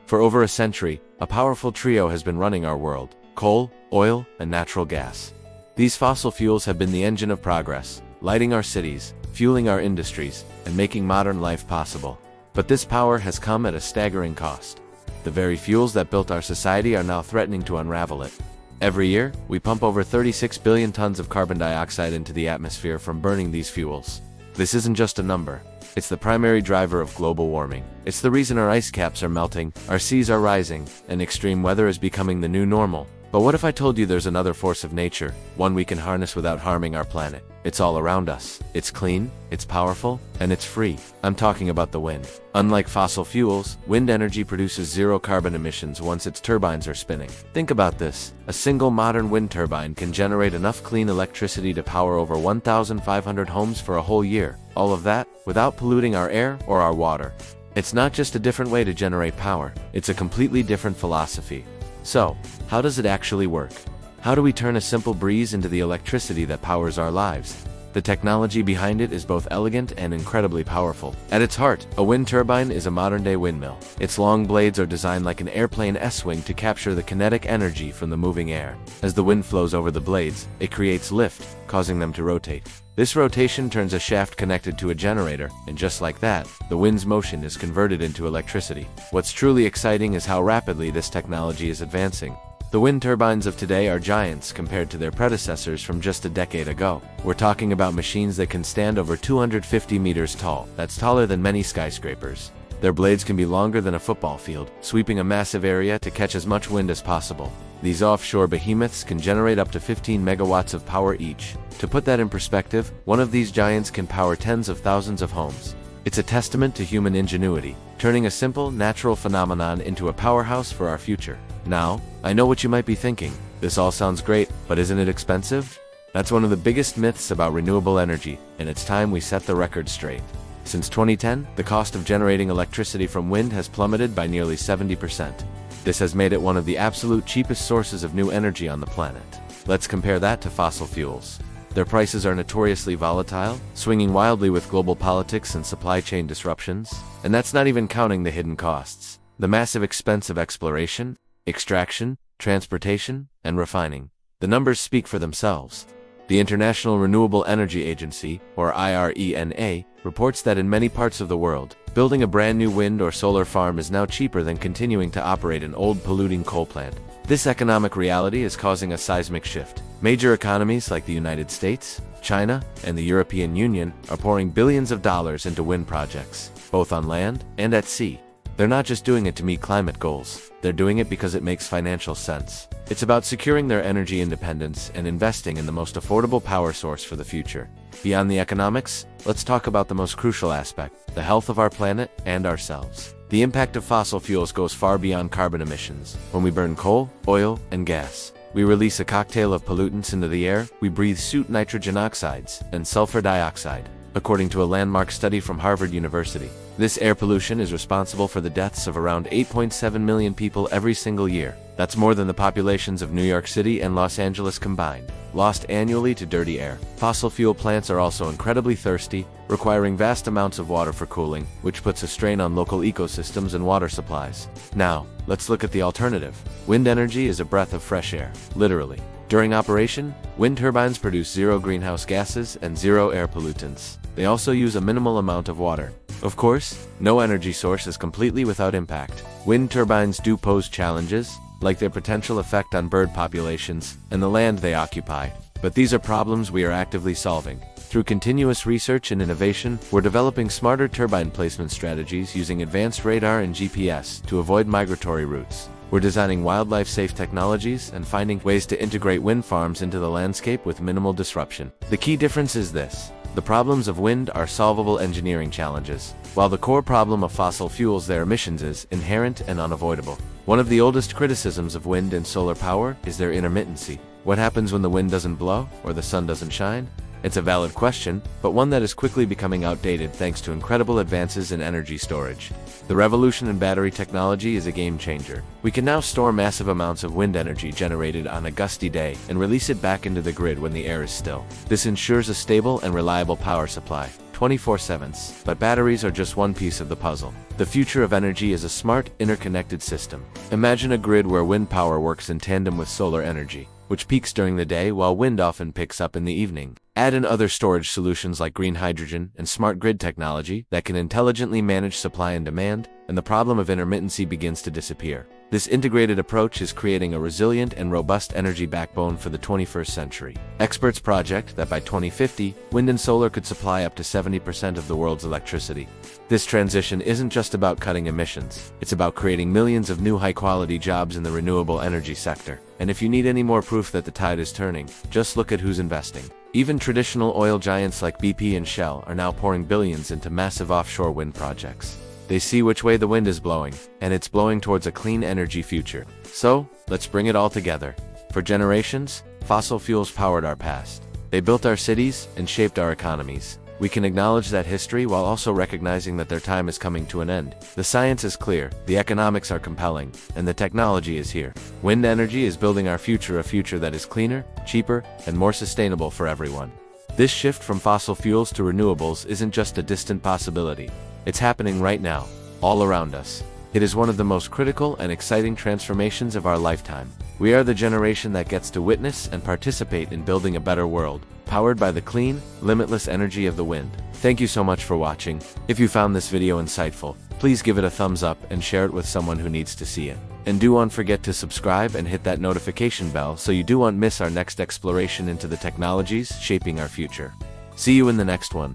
For over a century, a powerful trio has been running our world: coal, oil, and natural gas. These fossil fuels have been the engine of progress, lighting our cities, fueling our industries, and making modern life possible. But this power has come at a staggering cost. The very fuels that built our society are now threatening to unravel it. Every year, we pump over 36 billion tons of carbon dioxide into the atmosphere from burning these fuels. This isn't just a number. It's the primary driver of global warming. It's the reason our ice caps are melting, our seas are rising, and extreme weather is becoming the new normal. But what if I told you there's another force of nature, one we can harness without harming our planet? It's all around us. It's clean, it's powerful, and it's free. I'm talking about the wind. Unlike fossil fuels, wind energy produces zero carbon emissions once its turbines are spinning. Think about this. A single modern wind turbine can generate enough clean electricity to power over 1,500 homes for a whole year. All of that without polluting our air or our water. It's not just a different way to generate power, it's a completely different philosophy. So, how does it actually work? How do we turn a simple breeze into the electricity that powers our lives? The technology behind it is both elegant and incredibly powerful. At its heart, a wind turbine is a modern-day windmill. Its long blades are designed like an airplane S-wing to capture the kinetic energy from the moving air. As the wind flows over the blades, it creates lift, causing them to rotate. This rotation turns a shaft connected to a generator, and just like that, the wind's motion is converted into electricity. What's truly exciting is how rapidly this technology is advancing. The wind turbines of today are giants compared to their predecessors from just a decade ago. We're talking about machines that can stand over 250 meters tall. That's taller than many skyscrapers. Their blades can be longer than a football field, sweeping a massive area to catch as much wind as possible. These offshore behemoths can generate up to 15 megawatts of power each. To put that in perspective, one of these giants can power tens of thousands of homes. It's a testament to human ingenuity, turning a simple, natural phenomenon into a powerhouse for our future. Now, I know what you might be thinking. This all sounds great, but isn't it expensive? That's one of the biggest myths about renewable energy, and it's time we set the record straight. Since 2010, the cost of generating electricity from wind has plummeted by nearly 70%. This has made it one of the absolute cheapest sources of new energy on the planet. Let's compare that to fossil fuels. Their prices are notoriously volatile, swinging wildly with global politics and supply chain disruptions. And that's not even counting the hidden costs. The massive expense of exploration, extraction, transportation, and refining. The numbers speak for themselves. The International Renewable Energy Agency, or IRENA, reports that in many parts of the world, building a brand new wind or solar farm is now cheaper than continuing to operate an old polluting coal plant. This economic reality is causing a seismic shift. Major economies like the United States, China, and the European Union are pouring billions of dollars into wind projects, both on land and at sea. They're not just doing it to meet climate goals, they're doing it because it makes financial sense. It's about securing their energy independence and investing in the most affordable power source for the future. Beyond the economics, let's talk about the most crucial aspect: the health of our planet and ourselves. The impact of fossil fuels goes far beyond carbon emissions. When we burn coal, oil, and gas, we release a cocktail of pollutants into the air. We breathe soot, nitrogen oxides, and sulfur dioxide. According to a landmark study from Harvard University, this air pollution is responsible for the deaths of around 8.7 million people every single year. That's more than the populations of New York City and Los Angeles combined, lost annually to dirty air. Fossil fuel plants are also incredibly thirsty, requiring vast amounts of water for cooling, which puts a strain on local ecosystems and water supplies. Now, let's look at the alternative. Wind energy is a breath of fresh air, literally. During operation, wind turbines produce zero greenhouse gases and zero air pollutants. They also use a minimal amount of water. Of course, no energy source is completely without impact. Wind turbines do pose challenges, like their potential effect on bird populations and the land they occupy. But these are problems we are actively solving. Through continuous research and innovation, we're developing smarter turbine placement strategies using advanced radar and GPS to avoid migratory routes. We're designing wildlife-safe technologies and finding ways to integrate wind farms into the landscape with minimal disruption. The key difference is this: the problems of wind are solvable engineering challenges, while the core problem of fossil fuels, their emissions, is inherent and unavoidable. One of the oldest criticisms of wind and solar power is their intermittency. What happens when the wind doesn't blow or the sun doesn't shine? It's a valid question, but one that is quickly becoming outdated thanks to incredible advances in energy storage. The revolution in battery technology is a game changer. We can now store massive amounts of wind energy generated on a gusty day and release it back into the grid when the air is still. This ensures a stable and reliable power supply, 24/7. But batteries are just one piece of the puzzle. The future of energy is a smart, interconnected system. Imagine a grid where wind power works in tandem with solar energy, which peaks during the day while wind often picks up in the evening. Add in other storage solutions like green hydrogen and smart grid technology that can intelligently manage supply and demand, and the problem of intermittency begins to disappear. This integrated approach is creating a resilient and robust energy backbone for the 21st century. Experts project that by 2050, wind and solar could supply up to 70% of the world's electricity. This transition isn't just about cutting emissions, it's about creating millions of new high-quality jobs in the renewable energy sector. And if you need any more proof that the tide is turning, just look at who's investing. Even traditional oil giants like BP and Shell are now pouring billions into massive offshore wind projects. They see which way the wind is blowing, and it's blowing towards a clean energy future. So, let's bring it all together. For generations, fossil fuels powered our past. They built our cities and shaped our economies. We can acknowledge that history while also recognizing that their time is coming to an end. The science is clear, the economics are compelling, and the technology is here. Wind energy is building our future, a future that is cleaner, cheaper, and more sustainable for everyone. This shift from fossil fuels to renewables isn't just a distant possibility. It's happening right now, all around us. It is one of the most critical and exciting transformations of our lifetime. We are the generation that gets to witness and participate in building a better world, powered by the clean, limitless energy of the wind. Thank you so much for watching. If you found this video insightful, please give it a thumbs up and share it with someone who needs to see it. And do not forget to subscribe and hit that notification bell so you do not miss our next exploration into the technologies shaping our future. See you in the next one.